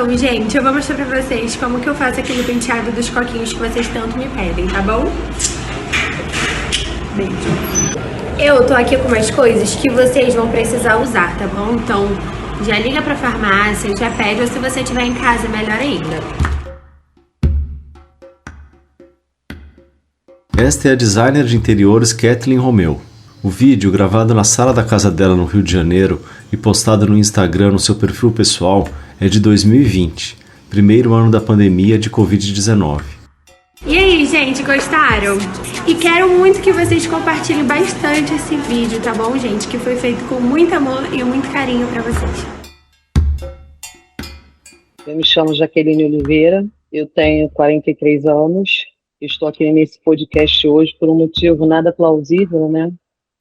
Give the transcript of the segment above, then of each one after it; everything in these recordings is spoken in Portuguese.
Então, gente, eu vou mostrar pra vocês como que eu faço aquele penteado dos coquinhos que vocês tanto me pedem, tá bom? Beijo. Eu tô aqui com umas coisas que vocês vão precisar usar, tá bom? Então, já liga pra farmácia, já pede, ou se você estiver em casa, melhor ainda. Esta é a designer de interiores Kathleen Romeu. O vídeo, gravado na sala da casa dela no Rio de Janeiro e postado no Instagram no seu perfil pessoal, é de 2020, primeiro ano da pandemia de Covid-19. E aí, gente, gostaram? E quero muito que vocês compartilhem bastante esse vídeo, tá bom, gente? Que foi feito com muito amor e muito carinho pra vocês. Eu me chamo Jaqueline Oliveira, eu tenho 43 anos, estou aqui nesse podcast hoje por um motivo nada plausível, né?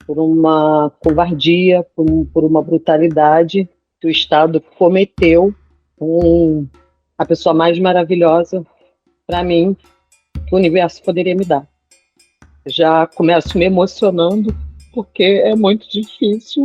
Por uma covardia, por uma brutalidade que o Estado cometeu com a pessoa mais maravilhosa, para mim, que o universo poderia me dar. Já começo me emocionando, porque é muito difícil.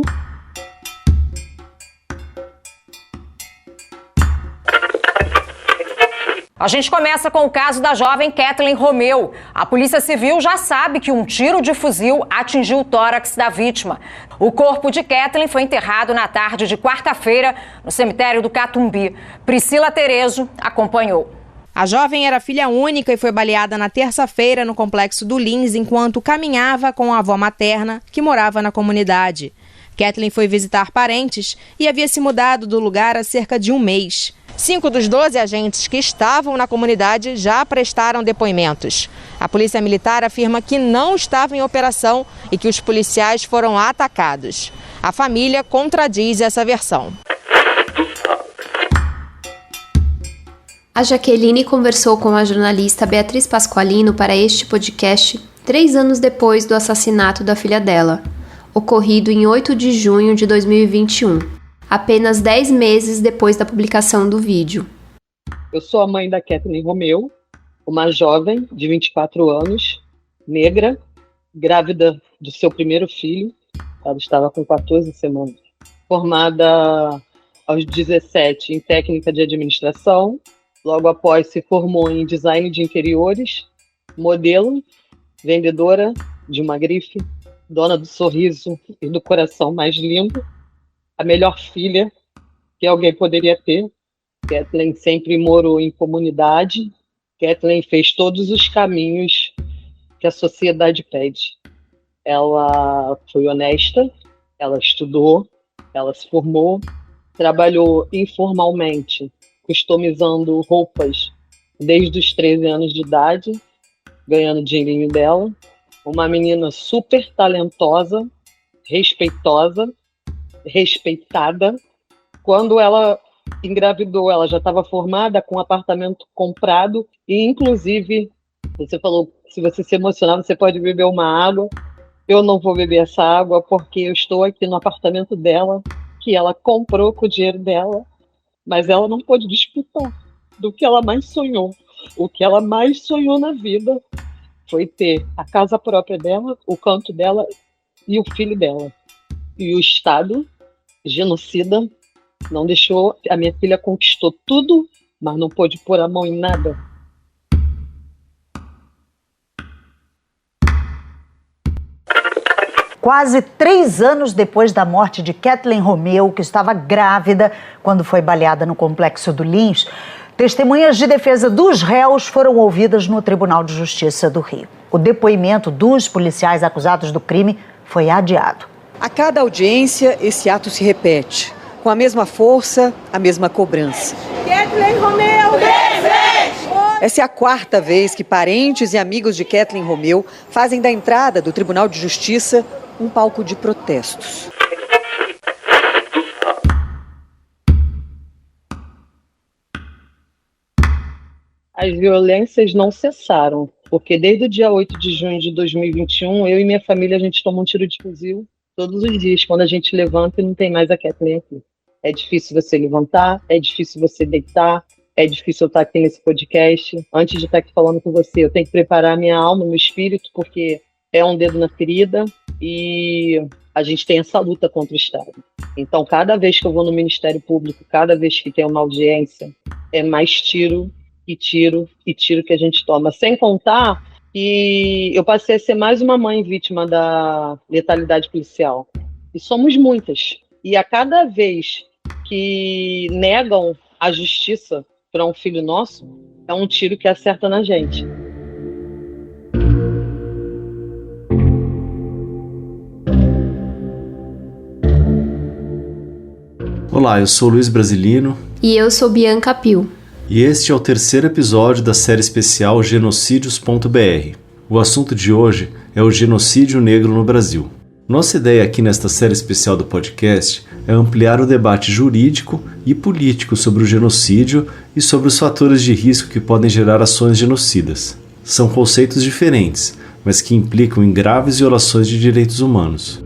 A gente começa com o caso da jovem Kathleen Romeu. A Polícia Civil já sabe que um tiro de fuzil atingiu o tórax da vítima. O corpo de Kathleen foi enterrado na tarde de quarta-feira no cemitério do Catumbi. Priscila Terezo acompanhou. A jovem era filha única e foi baleada na terça-feira no complexo do Lins enquanto caminhava com a avó materna, que morava na comunidade. Kathleen foi visitar parentes e havia se mudado do lugar há cerca de um mês. 5 dos 12 agentes que estavam na comunidade já prestaram depoimentos. A Polícia Militar afirma que não estava em operação e que os policiais foram atacados. A família contradiz essa versão. A Jaqueline conversou com a jornalista Beatriz Pasqualino para este podcast 3 anos depois do assassinato da filha dela, ocorrido em 8 de junho de 2021, apenas 10 meses depois da publicação do vídeo. Eu sou a mãe da Kathleen Romeu, uma jovem de 24 anos, negra, grávida do seu primeiro filho. Ela estava com 14 semanas. Formada aos 17 em técnica de administração. Logo após se formou em design de interiores, modelo, vendedora de uma grife, dona do sorriso e do coração mais lindo, a melhor filha que alguém poderia ter. Kathleen sempre morou em comunidade. Kathleen fez todos os caminhos que a sociedade pede. Ela foi honesta, ela estudou, ela se formou, trabalhou informalmente, customizando roupas desde os 13 anos de idade, ganhando dinheirinho dela. Uma menina super talentosa, respeitosa, respeitada. Quando ela engravidou, ela já estava formada, com um apartamento comprado e, inclusive, você falou, se você se emocionar, você pode beber uma água. Eu não vou beber essa água porque eu estou aqui no apartamento dela, que ela comprou com o dinheiro dela, mas ela não pôde disputar do que ela mais sonhou. O que ela mais sonhou na vida foi ter a casa própria dela, o canto dela e o filho dela. E o Estado, genocida, não deixou. A minha filha conquistou tudo, mas não pôde pôr a mão em nada. Quase 3 anos depois da morte de Kathleen Romeu, que estava grávida quando foi baleada no complexo do Lins, testemunhas de defesa dos réus foram ouvidas no Tribunal de Justiça do Rio. O depoimento dos policiais acusados do crime foi adiado. A cada audiência, esse ato se repete, com a mesma força, a mesma cobrança. Kathleen Romeu, presente! Essa é a 4ª vez que parentes e amigos de Kathleen Romeu fazem da entrada do Tribunal de Justiça um palco de protestos. As violências não cessaram, porque desde o dia 8 de junho de 2021, eu e minha família, a gente toma um tiro de fuzil todos os dias, quando a gente levanta e não tem mais a Kathleen aqui. É difícil você levantar, é difícil você deitar, é difícil eu estar aqui nesse podcast. Antes de estar aqui falando com você, eu tenho que preparar minha alma, meu espírito, porque é um dedo na ferida e a gente tem essa luta contra o Estado. Então, cada vez que eu vou no Ministério Público, cada vez que tem uma audiência, é mais tiro e tiro e tiro que a gente toma. Sem contar que eu passei a ser mais uma mãe vítima da letalidade policial. E somos muitas. E a cada vez que negam a justiça para um filho nosso, é um tiro que acerta na gente. Olá, eu sou Luiz Brasilino. E eu sou Bianca Pio. E este é o terceiro episódio da série especial Genocídios.br. O assunto de hoje é o genocídio negro no Brasil. Nossa ideia aqui nesta série especial do podcast é ampliar o debate jurídico e político sobre o genocídio e sobre os fatores de risco que podem gerar ações genocidas. São conceitos diferentes, mas que implicam em graves violações de direitos humanos.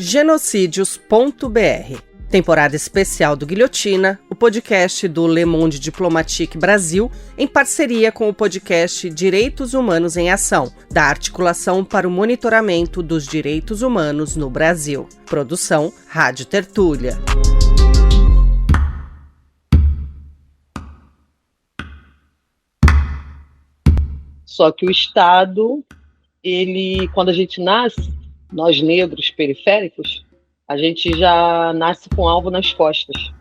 Genocídios.br, temporada especial do Guilhotina, o podcast do Le Monde Diplomatique Brasil, em parceria com o podcast Direitos Humanos em Ação, da Articulação para o Monitoramento dos Direitos Humanos no Brasil. Produção Rádio Tertúlia. Só que o Estado, quando a gente nasce, nós negros periféricos, a gente já nasce com alvo nas costas.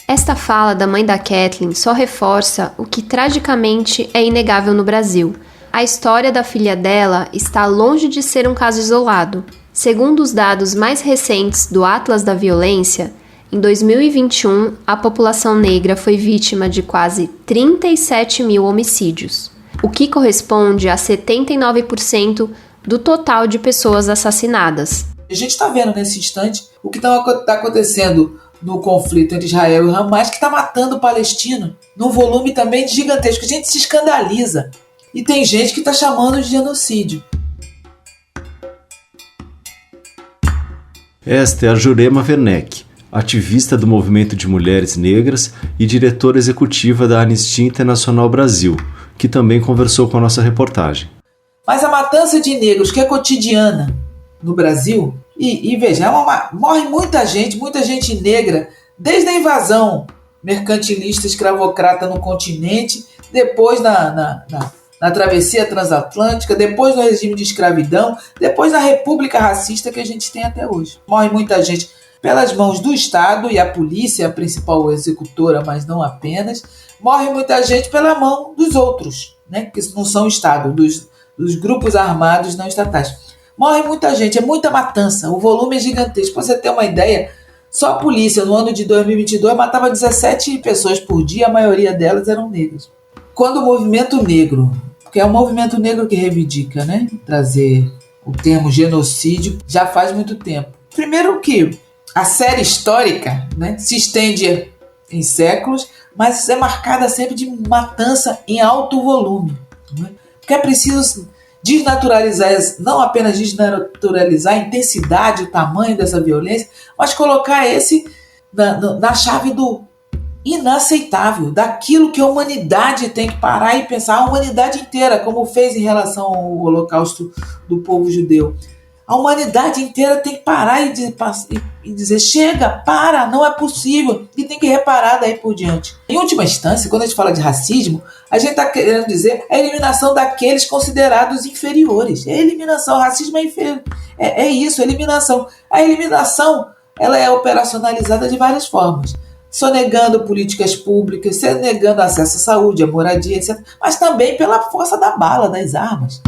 Esta fala da mãe da Kathleen só reforça o que tragicamente é inegável no Brasil. A história da filha dela está longe de ser um caso isolado. Segundo os dados mais recentes do Atlas da Violência, em 2021, a população negra foi vítima de quase 37 mil homicídios, o que corresponde a 79% do total de pessoas assassinadas. A gente está vendo nesse instante o que está acontecendo no conflito entre Israel e Hamas, que está matando o palestino num volume também gigantesco. A gente se escandaliza. E tem gente que está chamando de genocídio. Esta é a Jurema Werneck, ativista do movimento de mulheres negras e diretora executiva da Anistia Internacional Brasil, que também conversou com a nossa reportagem. Mas a matança de negros, que é cotidiana no Brasil, e veja, morre muita gente negra, desde a invasão mercantilista escravocrata no continente, depois na travessia transatlântica, depois no regime de escravidão, depois na república racista que a gente tem até hoje. Morre muita gente pelas mãos do Estado, e a polícia é a principal executora, mas não apenas. Morre muita gente pela mão dos outros, né? Que não são o Estado, dos grupos armados não estatais. Morre muita gente, é muita matança, o volume é gigantesco. Para você ter uma ideia, só a polícia no ano de 2022 matava 17 pessoas por dia, a maioria delas eram negras. Quando o movimento negro, porque é o movimento negro que reivindica, né? Trazer o termo genocídio já faz muito tempo. Primeiro que a série histórica, né, se estende em séculos, mas é marcada sempre de matança em alto volume. Né? Porque é preciso desnaturalizar, não apenas desnaturalizar a intensidade, o tamanho dessa violência, mas colocar esse na chave do inaceitável, daquilo que a humanidade tem que parar e pensar, a humanidade inteira, como fez em relação ao Holocausto do povo judeu. A humanidade inteira tem que parar e dizer, chega, para, não é possível, e tem que reparar daí por diante. Em última instância, quando a gente fala de racismo, a gente está querendo dizer a eliminação daqueles considerados inferiores. É eliminação, o racismo é inferior. É isso, eliminação. A eliminação, ela é operacionalizada de várias formas. Sonegando políticas públicas, sonegando acesso à saúde, à moradia, etc. Mas também pela força da bala, das armas.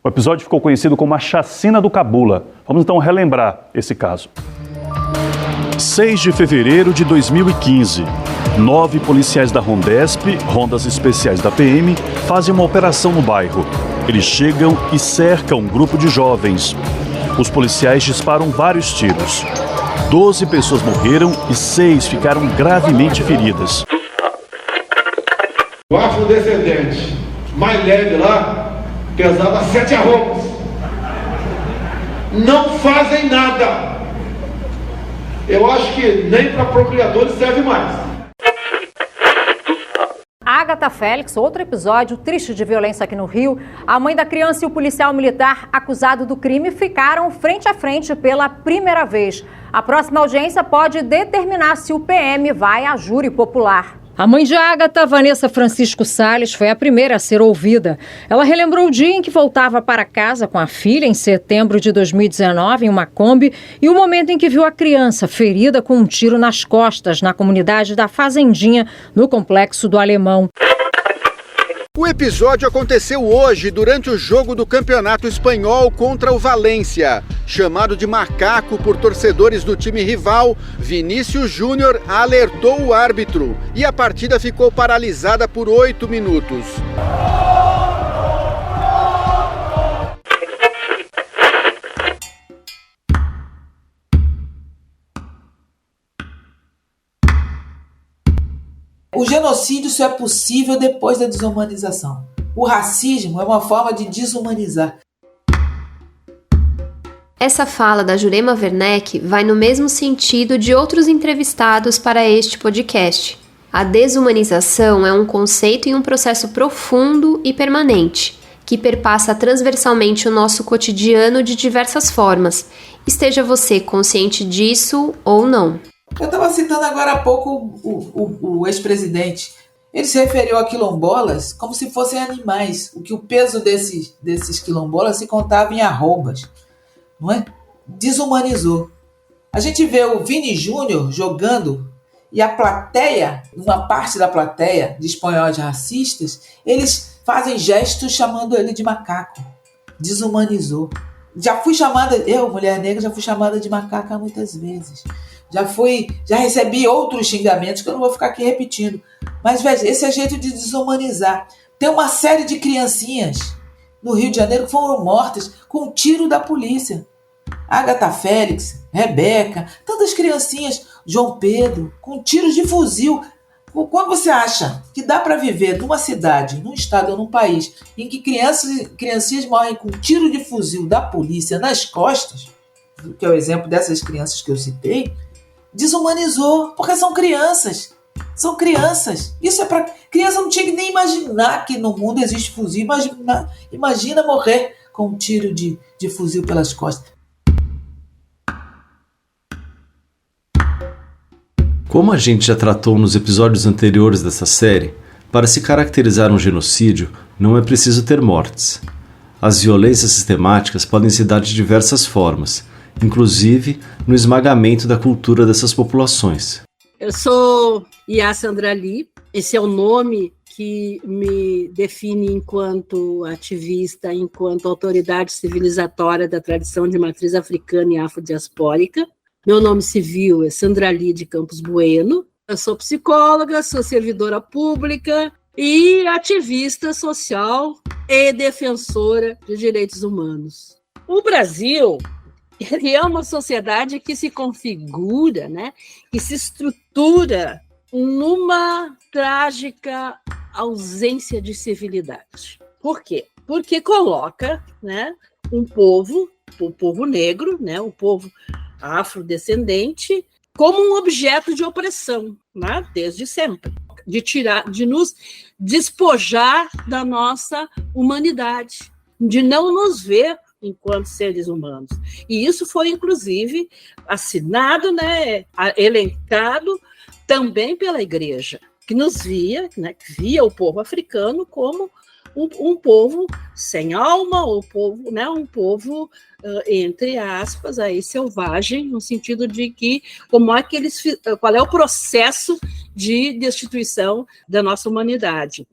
O episódio ficou conhecido como a Chacina do Cabula. Vamos então relembrar esse caso. 6 de fevereiro de 2015. 9 policiais da Rondesp, Rondas Especiais da PM, fazem uma operação no bairro. Eles chegam e cercam um grupo de jovens. Os policiais disparam vários tiros. 12 pessoas morreram e 6 ficaram gravemente feridas. O afrodescendente mais leve lá pesava 7 arrobas. Não fazem nada. Eu acho que nem para procriadores serve mais. Agatha Félix, outro episódio triste de violência aqui no Rio. A mãe da criança e o policial militar acusado do crime ficaram frente a frente pela primeira vez. A próxima audiência pode determinar se o PM vai a júri popular. A mãe de Agatha, Vanessa Francisco Salles, foi a primeira a ser ouvida. Ela relembrou o dia em que voltava para casa com a filha, em setembro de 2019, em uma Kombi, e o momento em que viu a criança ferida com um tiro nas costas, na comunidade da Fazendinha, no Complexo do Alemão. O episódio aconteceu hoje, durante o jogo do Campeonato Espanhol contra o Valência. Chamado de macaco por torcedores do time rival, Vinícius Júnior alertou o árbitro e a partida ficou paralisada por 8 minutos. O genocídio só é possível depois da desumanização. O racismo é uma forma de desumanizar. Essa fala da Jurema Werneck vai no mesmo sentido de outros entrevistados para este podcast. A desumanização é um conceito e um processo profundo e permanente, que perpassa transversalmente o nosso cotidiano de diversas formas, esteja você consciente disso ou não. Eu estava citando agora há pouco o ex-presidente. Ele se referiu a quilombolas como se fossem animais, o que o peso desses quilombolas se contava em arrobas, não é? Desumanizou. A gente vê o Vini Júnior jogando e a plateia, uma parte da plateia de espanhóis racistas, eles fazem gestos chamando ele de macaco. Desumanizou. Já fui chamada, eu, mulher negra, já fui chamada de macaca muitas vezes. Já recebi outros xingamentos que eu não vou ficar aqui repetindo. Mas, veja, esse é jeito de desumanizar. Tem uma série de criancinhas no Rio de Janeiro que foram mortas com um tiro da polícia. Agatha Félix, Rebeca, tantas criancinhas, João Pedro, com tiros de fuzil. Quando você acha que dá para viver numa cidade, num estado ou num país em que criancinhas morrem com tiro de fuzil da polícia nas costas, que é o exemplo dessas crianças que eu citei, desumanizou, porque são crianças. São crianças. Isso é para criança, não tinha que nem imaginar que no mundo existe fuzil. Imagina morrer com um tiro de fuzil pelas costas. Como a gente já tratou nos episódios anteriores dessa série, para se caracterizar um genocídio, não é preciso ter mortes. As violências sistemáticas podem se dar de diversas formas, inclusive no esmagamento da cultura dessas populações. Eu sou Yassa Andrali, esse é o nome que me define enquanto ativista, enquanto autoridade civilizatória da tradição de matriz africana e afrodiaspórica. Meu nome civil é Sandrali de Campos Bueno. Eu sou psicóloga, sou servidora pública e ativista social e defensora de direitos humanos. O Brasil, ele é uma sociedade que se configura, né, que se estrutura numa trágica ausência de civilidade. Por quê? Porque coloca, né, o povo negro, né, o povo afrodescendente, como um objeto de opressão, né, desde sempre, de nos despojar da nossa humanidade, de não nos ver enquanto seres humanos. E isso foi, inclusive, assinado, né, elencado também pela Igreja, que nos via, né, que via o povo africano como um povo sem alma, um povo, entre aspas, aí, selvagem, no sentido de que qual é o processo de destituição da nossa humanidade.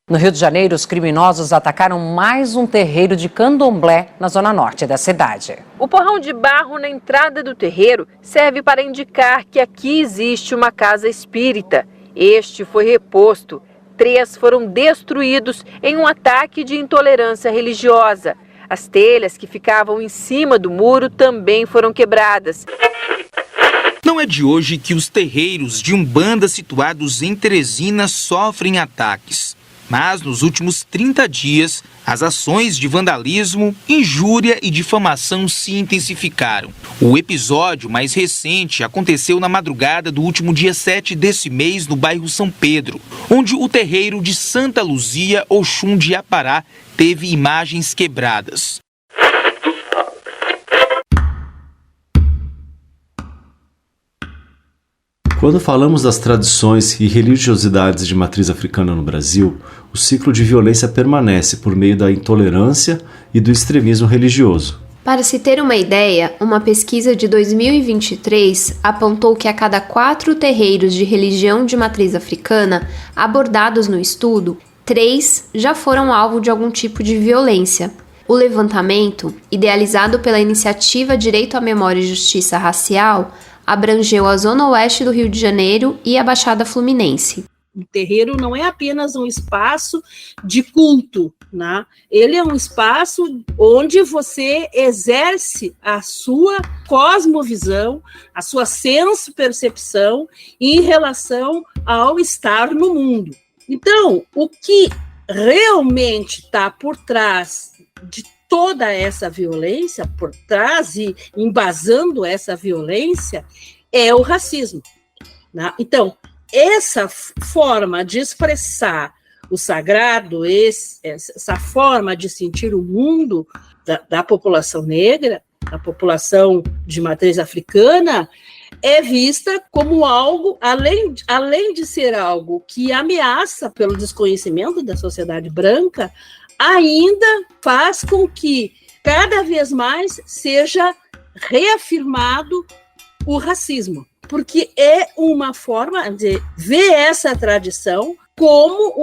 No Rio de Janeiro, os criminosos atacaram mais um terreiro de candomblé na zona norte da cidade. O porrão de barro na entrada do terreiro serve para indicar que aqui existe uma casa espírita. Este foi reposto. 3 foram destruídos em um ataque de intolerância religiosa. As telhas que ficavam em cima do muro também foram quebradas. Não é de hoje que os terreiros de Umbanda situados em Teresina sofrem ataques. Mas nos últimos 30 dias, as ações de vandalismo, injúria e difamação se intensificaram. O episódio mais recente aconteceu na madrugada do último dia 7 desse mês no bairro São Pedro, onde o terreiro de Santa Luzia, Oxum de Apará, teve imagens quebradas. Quando falamos das tradições e religiosidades de matriz africana no Brasil, o ciclo de violência permanece por meio da intolerância e do extremismo religioso. Para se ter uma ideia, uma pesquisa de 2023 apontou que a cada 4 terreiros de religião de matriz africana abordados no estudo, 3 já foram alvo de algum tipo de violência. O levantamento, idealizado pela iniciativa Direito à Memória e Justiça Racial, abrangeu a Zona Oeste do Rio de Janeiro e a Baixada Fluminense. O terreiro não é apenas um espaço de culto, né? Ele é um espaço onde você exerce a sua cosmovisão, a sua senso-percepção em relação ao estar no mundo. Então, o que realmente está por trás de toda essa violência, por trás e embasando essa violência, é o racismo, né? Então, essa forma de expressar o sagrado, essa forma de sentir o mundo da população negra, da população de matriz africana, é vista como algo, além de ser algo que ameaça pelo desconhecimento da sociedade branca, ainda faz com que cada vez mais seja reafirmado o racismo, porque é uma forma de ver essa tradição como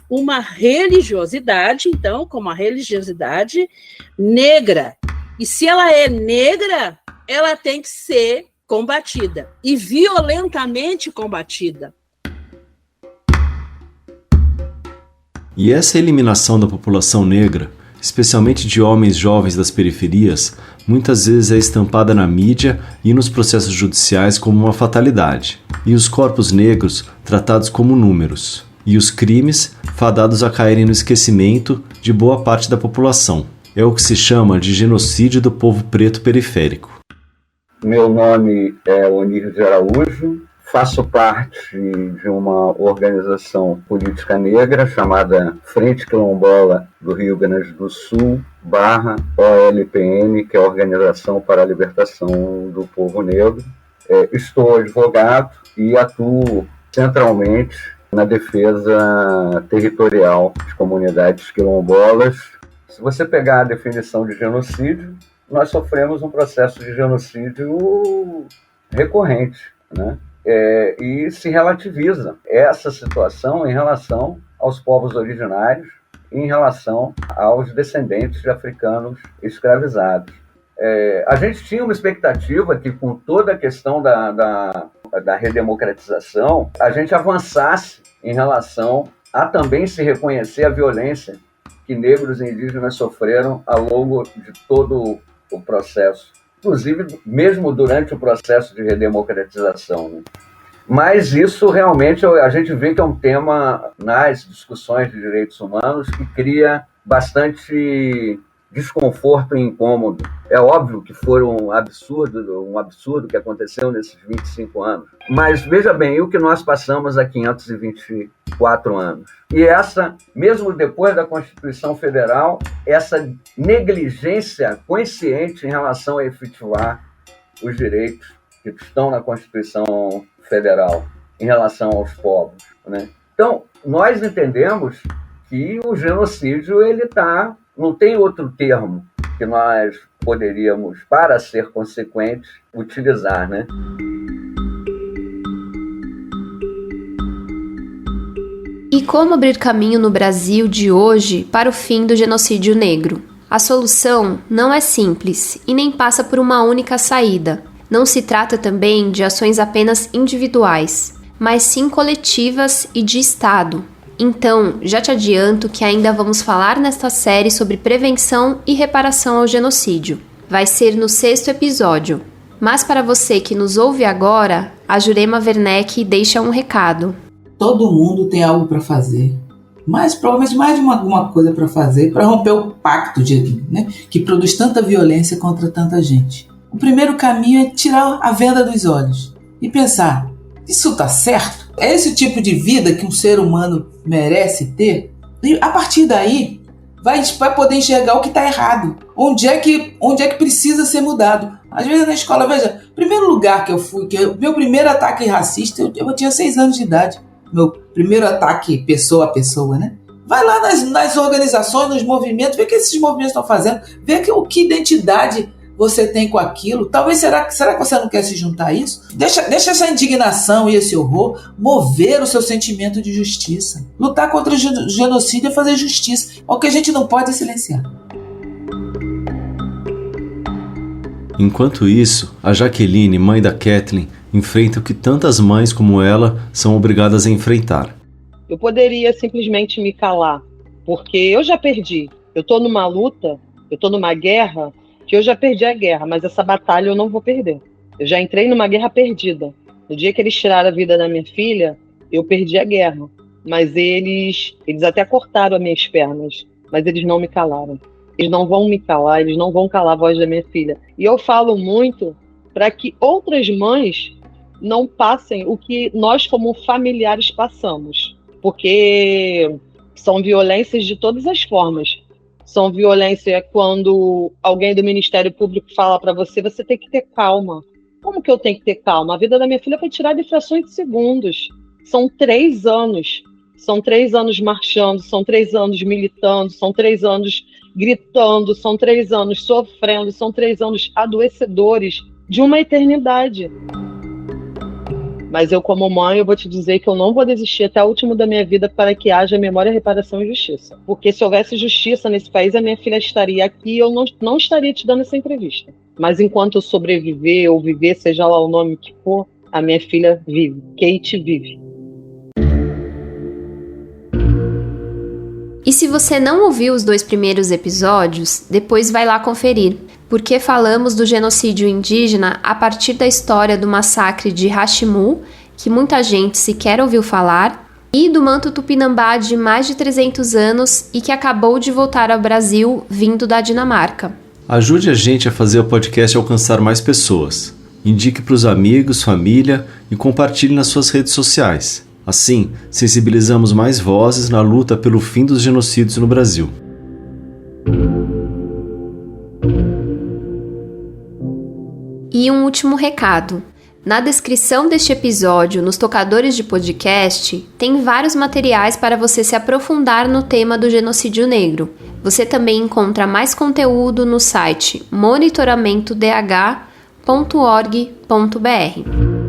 uma religiosidade, então, como a religiosidade negra. E se ela é negra, ela tem que ser combatida, e violentamente combatida. E essa eliminação da população negra, especialmente de homens jovens das periferias, muitas vezes é estampada na mídia e nos processos judiciais como uma fatalidade, e os corpos negros tratados como números, e os crimes fadados a caírem no esquecimento de boa parte da população. É o que se chama de genocídio do povo preto periférico. Meu nome é Onir de Araújo. Faço parte de uma organização política negra chamada Frente Quilombola do Rio Grande do Sul, /OLPN, que é a Organização para a Libertação do Povo Negro. Estou advogado e atuo centralmente na defesa territorial de comunidades quilombolas. Se você pegar a definição de genocídio, nós sofremos um processo de genocídio recorrente, né? E se relativiza essa situação em relação aos povos originários e em relação aos descendentes de africanos escravizados. A gente tinha uma expectativa que, com toda a questão da redemocratização, a gente avançasse em relação a também se reconhecer a violência que negros e indígenas sofreram ao longo de todo o processo, inclusive mesmo durante o processo de redemocratização, né? Mas isso realmente a gente vê que é um tema nas discussões de direitos humanos que cria bastante desconforto e incômodo. É óbvio que foi um absurdo que aconteceu nesses 25 anos. Mas veja bem, o que nós passamos há 524 anos. E essa, mesmo depois da Constituição Federal, essa negligência consciente em relação a efetivar os direitos que estão na Constituição Federal em relação aos povos, né? Então, nós entendemos que o genocídio não tem outro termo que nós poderíamos, para ser consequentes, utilizar, né? E como abrir caminho no Brasil de hoje para o fim do genocídio negro? A solução não é simples e nem passa por uma única saída. Não se trata também de ações apenas individuais, mas sim coletivas e de Estado. Então, já te adianto que ainda vamos falar nesta série sobre prevenção e reparação ao genocídio. Vai ser no 6º episódio. Mas para você que nos ouve agora, a Jurema Werneck deixa um recado. Todo mundo tem algo para fazer. mas provavelmente mais de alguma coisa para fazer, para romper o pacto que produz tanta violência contra tanta gente. O primeiro caminho é tirar a venda dos olhos e pensar, isso está certo? É esse o tipo de vida que um ser humano merece ter? E a partir daí, vai poder enxergar o que está errado. Onde é que precisa ser mudado. Às vezes na escola, veja, primeiro lugar que eu fui, meu primeiro ataque racista, eu tinha 6 anos de idade. Meu primeiro ataque pessoa a pessoa, né? Vai lá nas organizações, nos movimentos, vê o que esses movimentos estão fazendo, vê que identidade você tem com aquilo. Talvez, será que você não quer se juntar a isso? Deixa essa indignação e esse horror mover o seu sentimento de justiça. Lutar contra o genocídio é fazer justiça. O que a gente não pode é silenciar. Enquanto isso, a Jaqueline, mãe da Kathleen, enfrenta o que tantas mães como ela são obrigadas a enfrentar. Eu poderia simplesmente me calar, porque eu já perdi. Eu estou numa luta, eu estou numa guerra, que eu já perdi a guerra, mas essa batalha eu não vou perder. Eu já entrei numa guerra perdida. No dia que eles tiraram a vida da minha filha, eu perdi a guerra. Mas eles até cortaram as minhas pernas, mas eles não me calaram. Eles não vão me calar, eles não vão calar a voz da minha filha. E eu falo muito para que outras mães não passem o que nós como familiares passamos. Porque são violências de todas as formas. São violência quando alguém do Ministério Público fala para você, você tem que ter calma. Como que eu tenho que ter calma? A vida da minha filha foi tirada em frações de segundos. São 3 anos. São 3 anos marchando, são 3 anos militando, são 3 anos gritando, são 3 anos sofrendo, são 3 anos adoecedores de uma eternidade. Mas eu, como mãe, eu vou te dizer que eu não vou desistir até o último da minha vida para que haja memória, reparação e justiça. Porque se houvesse justiça nesse país, a minha filha estaria aqui e eu não estaria te dando essa entrevista. Mas enquanto eu sobreviver ou viver, seja lá o nome que for, a minha filha vive. Kate vive. E se você não ouviu os 2 primeiros episódios, depois vai lá conferir, porque falamos do genocídio indígena a partir da história do massacre de Hashimu, que muita gente sequer ouviu falar, e do manto tupinambá de mais de 300 anos e que acabou de voltar ao Brasil vindo da Dinamarca. Ajude a gente a fazer o podcast alcançar mais pessoas. Indique para os amigos, família e compartilhe nas suas redes sociais. Assim, sensibilizamos mais vozes na luta pelo fim dos genocídios no Brasil. E um último recado. Na descrição deste episódio, nos tocadores de podcast, tem vários materiais para você se aprofundar no tema do genocídio negro. Você também encontra mais conteúdo no site monitoramentodh.org.br.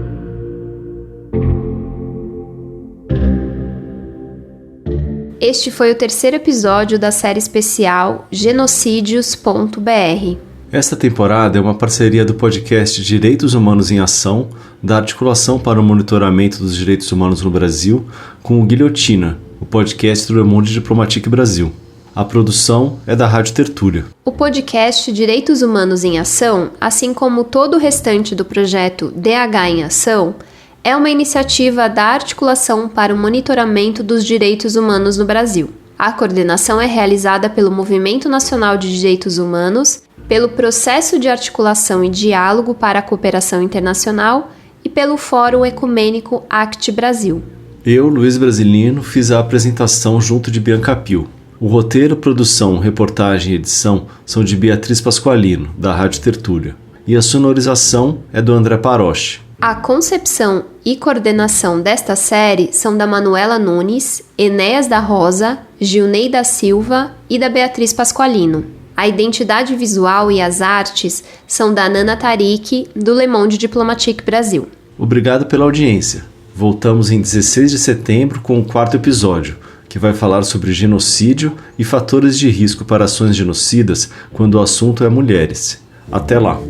Este foi o 3º episódio da série especial Genocídios.br. Esta temporada é uma parceria do podcast Direitos Humanos em Ação, da Articulação para o Monitoramento dos Direitos Humanos no Brasil, com o Guilhotina, o podcast do Le Monde Diplomatique Brasil. A produção é da Rádio Tertúlia. O podcast Direitos Humanos em Ação, assim como todo o restante do projeto DH em Ação, é uma iniciativa da Articulação para o Monitoramento dos Direitos Humanos no Brasil. A coordenação é realizada pelo Movimento Nacional de Direitos Humanos, pelo Processo de Articulação e Diálogo para a Cooperação Internacional e pelo Fórum Ecumênico ACT Brasil. Eu, Luiz Brasilino, fiz a apresentação junto de Bianca Pio. O roteiro, produção, reportagem e edição são de Beatriz Pasqualino, da Rádio Tertúlia. E a sonorização é do André Paroche. A concepção e coordenação desta série são da Manuela Nunes, Enéas da Rosa, Gilney da Silva e da Beatriz Pasqualino. A identidade visual e as artes são da Nana Tariq, do Le Monde Diplomatique Brasil. Obrigado pela audiência. Voltamos em 16 de setembro com o 4º episódio, que vai falar sobre genocídio e fatores de risco para ações genocidas quando o assunto é mulheres. Até lá!